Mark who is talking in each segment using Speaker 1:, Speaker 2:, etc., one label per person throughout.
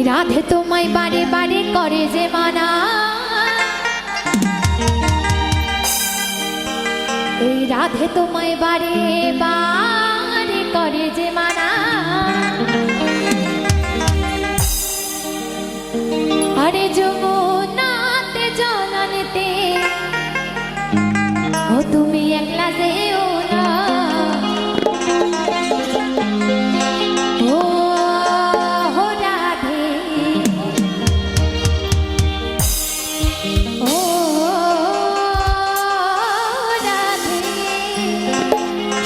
Speaker 1: রাধে তোমায় বারে বারে করে যে মানা, এই রাধে তোমায় বারে বারে করে যে মানা। আরে যমুনাতে জলানেতে ও তুমি একলা যেও না, ও রাধে ও রাধে।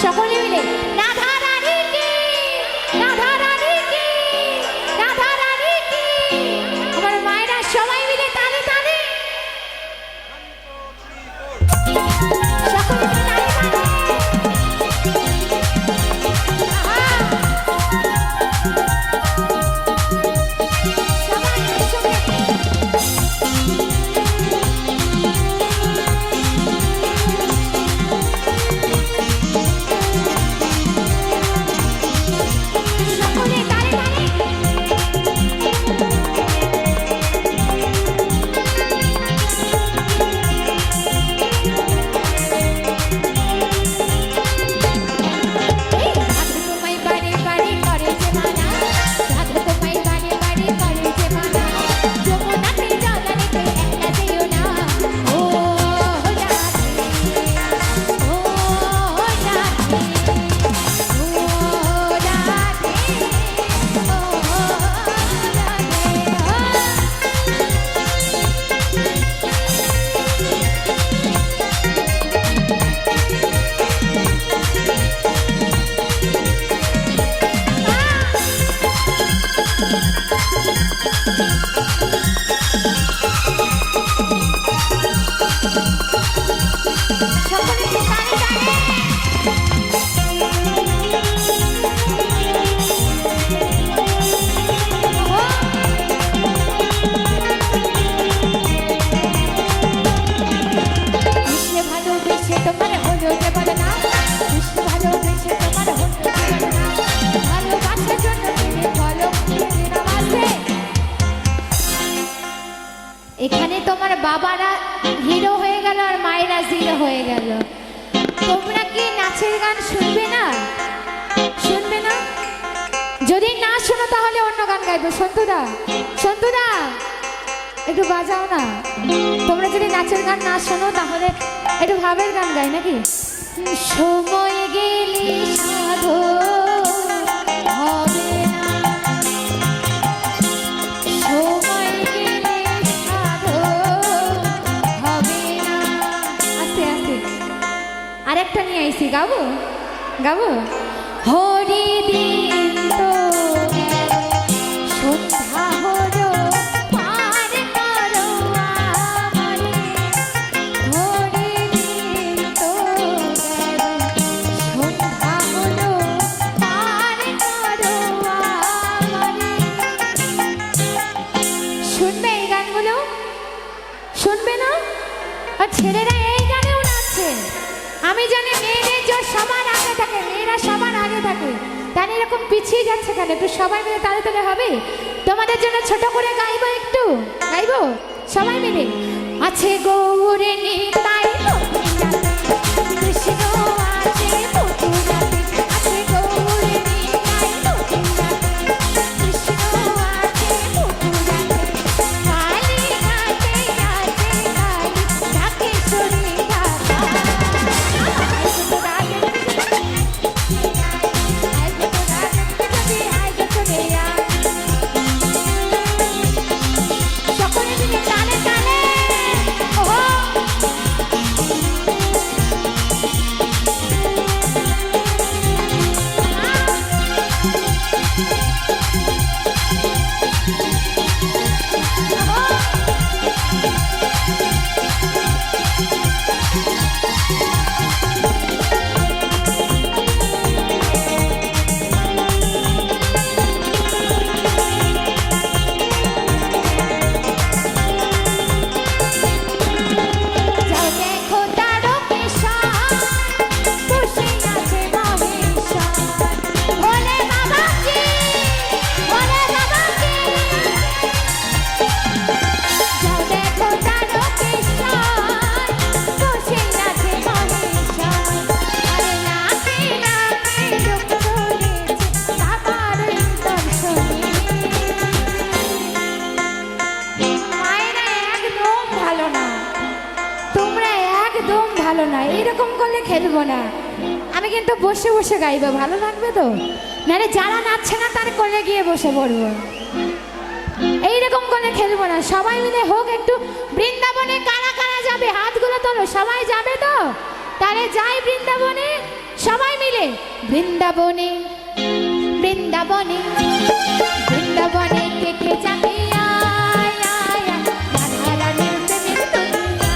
Speaker 1: সকলে মিলে রাধা রানী কি, রাধা রানী কি, রাধা রানী কি। আমার মায়েরা সবাই মিলে তালে তালে সকলে মিলে তালে তালে। এখানে তোমার বাবারা হিরো হয়ে গেল আর মায়েরা জিরো হয়ে গেল। তোমরা কি নাচের গান শুনবে না? শুনবে না? যদি না শোনো তাহলে অন্য গান গাইবো। সন্তুদা, সন্তুদা একটু বাজাও না। তোমরা যদি নাচের গান না শোনো তাহলে একটু ভাবের গান গাই নাকি? সময় গেলে সাধু হবে না, সময় গেলে সাধু হবে না। আস্তে আস্তে আরেকটা নিয়ে আইছি, গাবো গাবো। হরি দিন তো সন্ধ্যা হলো পার করো আমারে, হরি দিন তো সন্ধ্যা হলো পার করো আমারে। শুনবে এই গানগুলো? শুনবে না? আর ছেলেরা এই গানেও নাচছে। আমি জানি মেয়েদের জোর সবার আগে থাকে, মেয়েরা সবার আগে থাকে, তাহলে এরকম পিছিয়ে যাচ্ছে কেন? একটু সবাই মিলে তালে তালে হবে। তোমাদের জন্য ছোট করে গাইবো, একটু গাইবো সবাই মিলে। আছে গৌরে নিতাই কৃষ্ণ আছে পুতুরাতে, আছে গৌরে নিতাই কৃষ্ণ আছে পুতুরাতে, কালী ঘাটে আছে কালী ঢাকেশ্বরী ঢাকা। সকলে মিলে তালে তালে। ওহো এইরকম করলে খেলবো না। আমি কিন্তু বসে বসে গাইবো, ভালো লাগবে তো? নাহলে যারা নাচছে না তার কোলে গিয়ে বসে পড়বো। এইরকম করে খেলবো না, সবাই মিলে হোক একটু। বৃন্দাবনে কারা কারা যাবে হাতগুলো তোলো, সবাই যাবে তো? তাহলে যাই বৃন্দাবনে সবাই মিলে। বৃন্দাবনে বৃন্দাবনে বৃন্দাবনে কে কে যাবে? আয় আয় আয়, রাধা রানীর প্রেমের দুনিয়া।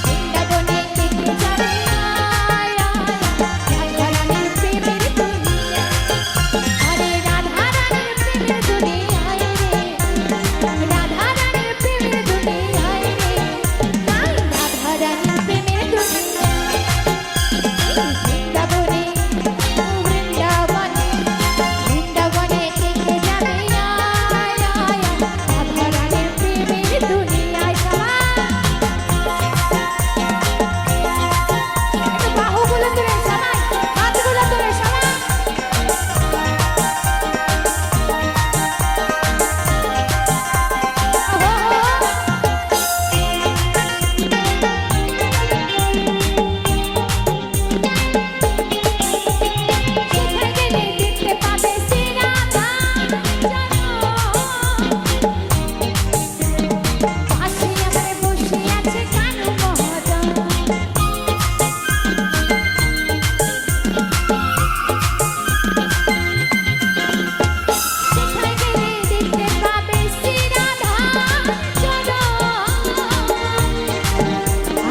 Speaker 1: বৃন্দাবনে কে কে যাবে? আয় আয় আয়, রাধা রানীর প্রেমের দুনিয়া। আরে রাধা রানীর প্রেমের দুনিয়ায় রে, রাধা রানীর প্রেমের দুনিয়ায় রে, আয় রাধা রানীর প্রেমের দুনিয়া। বৃন্দাবনে বৃন্দাবনে বৃন্দাবনে কে কে যাবে? আয় আয় আয়, রাধা রানীর প্রেমের দুনিয়ায়। একটু বাহুগুলো তুলে সবাই, হাতগুলো তুলে সবাই। কোথায় গেলে দেখতে পাবে শ্রী রাধা পাশে আমার বসে আছে কানু মহাজন। কোথায় গেলে দেখতে পাবে শ্রী রাধা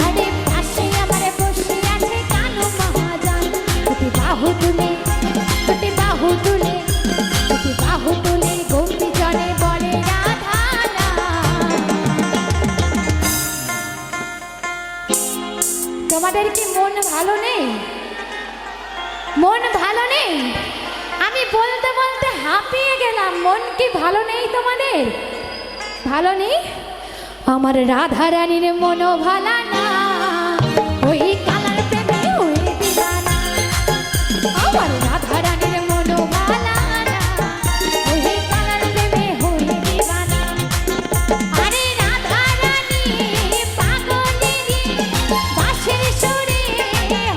Speaker 1: আরে পাশে আমার বসে আছে কানু মহাজন। দুটি বাহু তুলে দুটি বাহু তুলে দুটি বাহু তুলে গোপী জনে বলে রাধা রাম। তোমাদের কি মন ভালো নেই? মন ভালো নেই? আমি বলতে বলতে হাঁপিয়ে গেলাম। মন কি ভালো নেই তোমাদের? ভালো নেই? আমার রাধা রানীর মনও ভালো না, ওই কালার প্রেমে হয়ে দিবানা। আমার রাধা রানীর মনও ভালো না, ওই কালার প্রেমে হয়ে দিবানা। আরে রাধা রানী পাগলিনী বাঁশির সুরে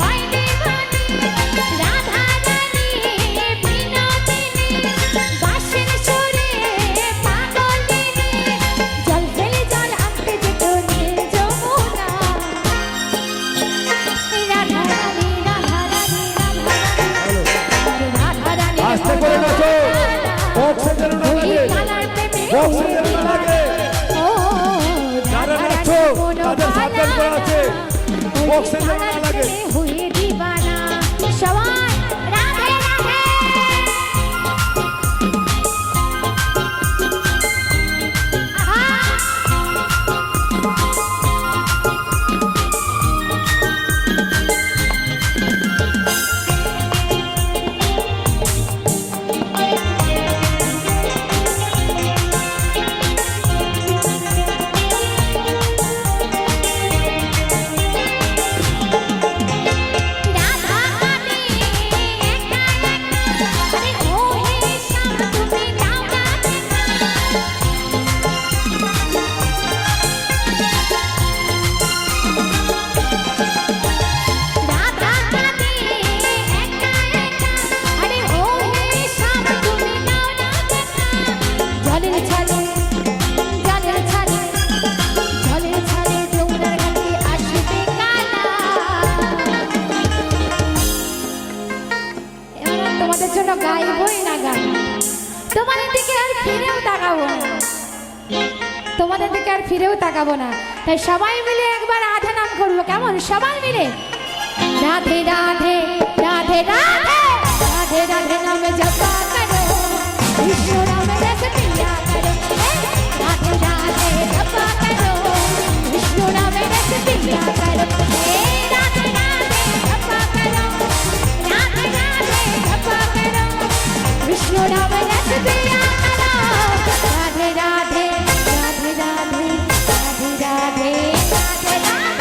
Speaker 1: হয় দিবানি। রাধা রানী বিনোদিনী বাঁশির সুরে পাগলিনী। জল ফেলে জল আনতে যেত নীল যমুনা। রাধা রানী রাধা রানী রাধা রানী
Speaker 2: আস্তে করে নাচো, বক্সে যেন না লাগে, বক্সে যেন না লাগে। যারা নাচছো তাদের সাবধান করা আছে, বক্সে যেন না লাগে।
Speaker 1: হয়ে দিবানা সবাই। রাধে রাধে। রাধা রানী একা একা, আরে ও হে শ্যাম তুমি দাও না দেখা। রাধা রানী একা একা, আরে ও হে শ্যাম তুমি দাও না দেখা। জলের ছালে জলের ছালে জলের ছালে যমুনার ঘাটে আসবে কালা। এবার তোমাদের জন্য গাইবই না গান, তোমাদের দিকে আর ফিরেও তাকাবো না, তোমাদের দিকে আর ফিরেও তাকাবো না। তাই সবাই মিলে একবার রাধা নাম করবো, কেমন? সবাই মিলে রাধে রাধে রাধে রাধে রাধে রাধে নামে জপা করো, বিষ্ণু নামে রস পিয়া করো। রাধে রাধে জপা করো, বিষ্ণু নামে রস পিয়া করো। রাধে রাধে জপা করো, রাধে রাধে জপা করো, বিষ্ণু নামে রস পিয়া করো। রাধে রাধে রাধে রাধে রাধে রাধে রাধে রাধে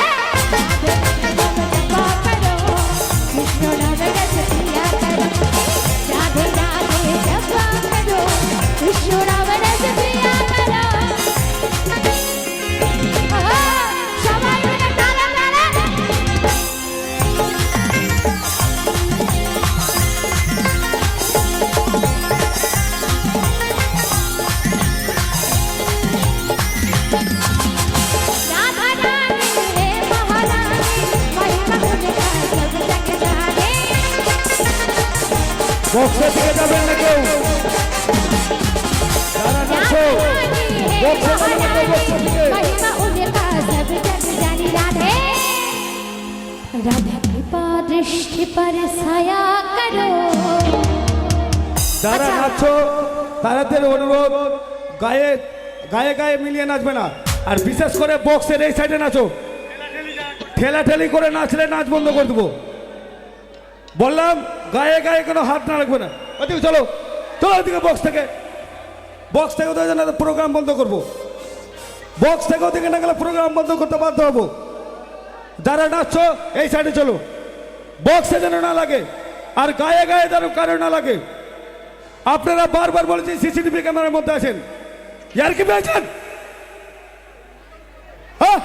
Speaker 1: জপা করো, বিষ্ণু নামে রস পিয়া করো। রাধে রাধে জপা করো, বিষ্ণু নামে রস পিয়া করো। সবাই মিলে তালে তালে
Speaker 2: বক্সের দিকে যাবেন না কেউ, যারা নাচো বক্সের দিকে যাবে, বক্সের দিকে।
Speaker 1: महिमा उनका सब जग जानी राधे राधा कृपा दृष्टि पर छाया करो
Speaker 2: যারা নাচো তাদের অনুরোধ গায়ে গায়ে গায়ে মিলিয়ে নাচবে না, আর বিশেষ করে বক্সের এই সাইডে নাচো, ঠেলাঠেলি করে নাচলে নাচ বন্ধ করে দেবো বললাম। গায়ে গায়ে কোনো হাত না রাখবে না। ওদিকে চলো, চলো ওদিকে, বক্স থেকে ওদের জন্য প্রোগ্রাম বন্ধ করবো, বক্স থেকে ওদিকে না গেলে প্রোগ্রাম বন্ধ করতে বাধ্য হবো। যারা নাচছো এই সাইডে চলো, বক্সে যেন না লাগে, আর গায়ে গায়ে যেন কারো না লাগে। আপনারা বারবার বলেছি সিসিটিভি ক্যামেরার মধ্যে আছেন, ইয়ার কি পেয়েছেন? হ্যাঁ